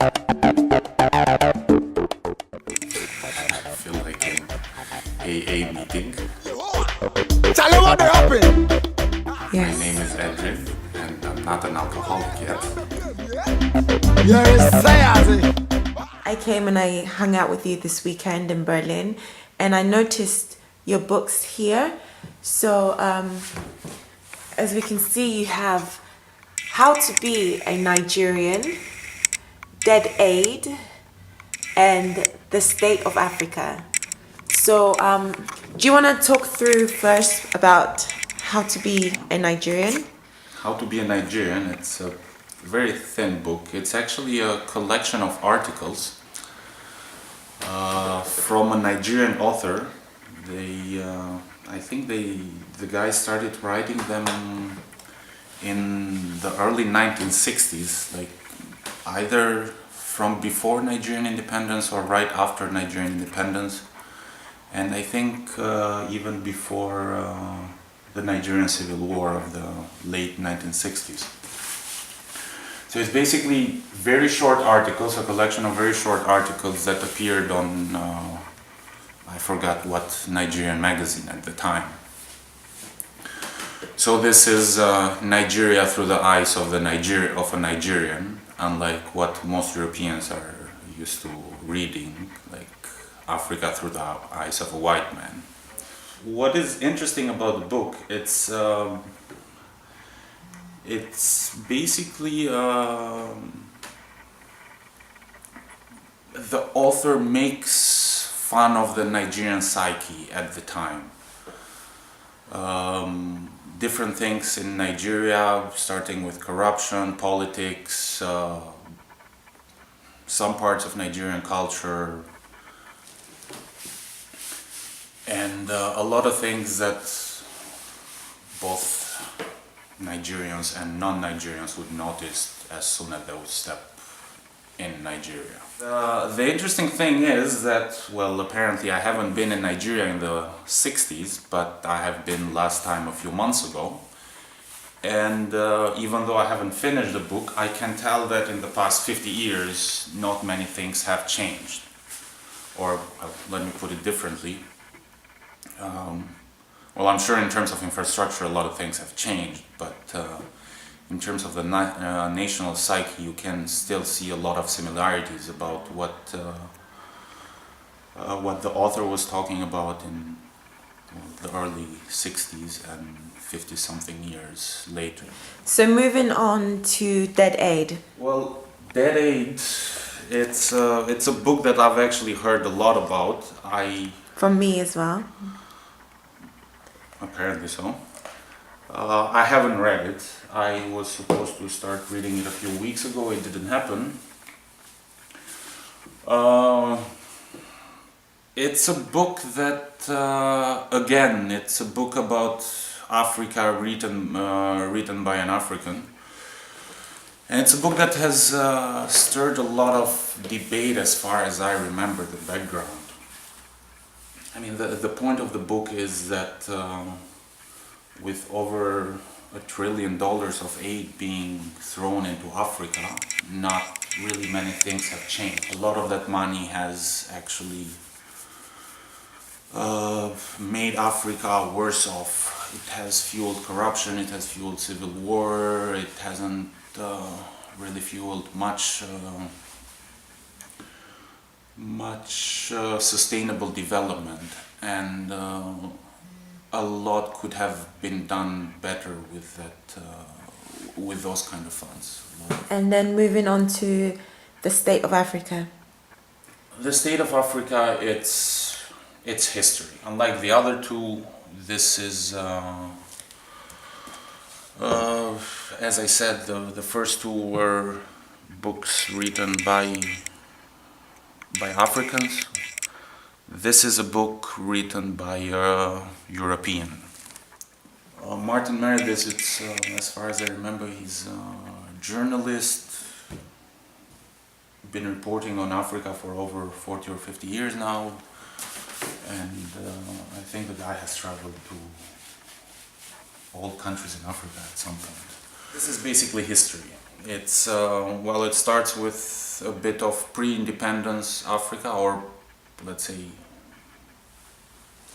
I feel like an AA meeting. Tell me what happened. My name is Edrin, and I'm not an alcoholic yet. I came and I hung out with you this weekend in Berlin, and I noticed your books here. So, as we can see, you have How to Be a Nigerian, Dead Aid, and The State of Africa. So, do you want to talk through first about how to be a Nigerian? How to Be a Nigerian, it's a very thin book. It's actually a collection of articles from a Nigerian author. I think the guy started writing them in the early 1960s, like either from before Nigerian independence or right after Nigerian independence, and I think even before the Nigerian Civil War of the late 1960s. So it's basically very short articles, a collection of very short articles that appeared on, I forgot what Nigerian magazine at the time. So this is Nigeria through the eyes of a Nigerian, unlike what most Europeans are used to reading, like Africa through the eyes of a white man. What is interesting about the book, it's basically the author makes fun of the Nigerian psyche at the time. Different things in Nigeria, starting with corruption, politics, some parts of Nigerian culture, and a lot of things that both Nigerians and non-Nigerians would notice as soon as they would step in Nigeria. The interesting thing is that, well, apparently I haven't been in Nigeria in the 60s, but I have been last time a few months ago. And even though I haven't finished the book, I can tell that in the past 50 years, not many things have changed. Or let me put it differently. Well, I'm sure in terms of infrastructure a lot of things have changed, but in terms of the national psyche you can still see a lot of similarities about what the author was talking about in the early 60s and 50-something years later. So moving on to Dead Aid. Well, Dead Aid, it's a book that I've actually heard a lot about. From me as well. Apparently so. I haven't read it. I was supposed to start reading it a few weeks ago. It didn't happen. It's a book that, again, it's a book about Africa written by an African. And it's a book that has stirred a lot of debate as far as I remember the background. I mean, the point of the book is that with over $1 trillion of aid being thrown into Africa, not really many things have changed. A lot of that money has actually made Africa worse off. It has fueled corruption, it has fueled civil war, it hasn't really fueled much sustainable development, and a lot could have been done better with that, with those kind of funds. And then moving on to the State of Africa. The State of Africa, it's history. Unlike the other two, this is, as I said, the first two were books written by Africans. This is a book written by a European. Martin Meredith, it's, as far as I remember, he's a journalist, been reporting on Africa for over 40 or 50 years now, and I think the guy has traveled to all countries in Africa at some point. This is basically history. It's well, it starts with a bit of pre-independence Africa, or let's say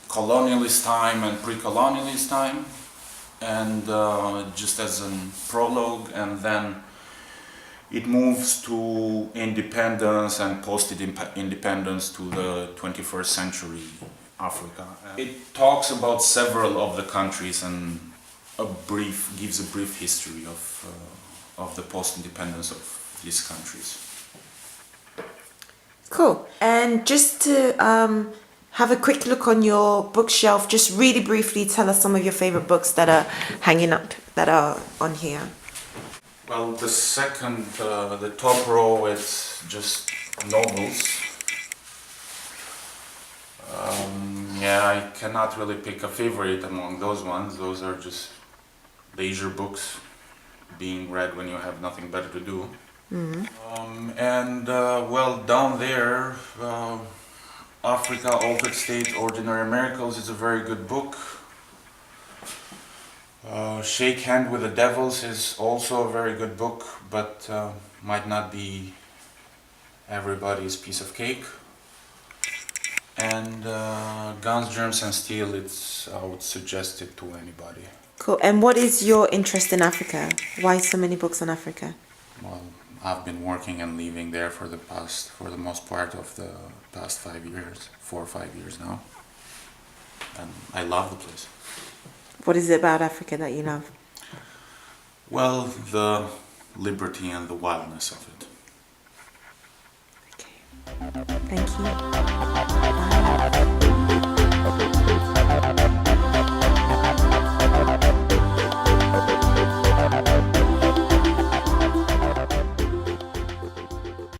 colonialist time and pre-colonialist time, and just as a prologue, and then it moves to independence and post-independence to the 21st century Africa. It talks about several of the countries and gives a brief history of the post-independence of these countries. Cool. And just to have a quick look on your bookshelf, just really briefly tell us some of your favorite books that are hanging up, that are on here. Well, the top row is just novels. Yeah, I cannot really pick a favorite among those ones. Those are just leisure books being read when you have nothing better to do. Well, down there, Africa, Altered State, Ordinary Miracles is a very good book. Shake Hand with the Devils is also a very good book, but might not be everybody's piece of cake. And Guns, Germs and Steel, I would suggest it to anybody. Cool. And what is your interest in Africa? Why so many books on Africa? Well, I've been working and living there for the most part of the past 5 years, 4 or 5 years now. And I love the place. What is it about Africa that you love? Well, the liberty and the wildness of it. Okay. Thank you.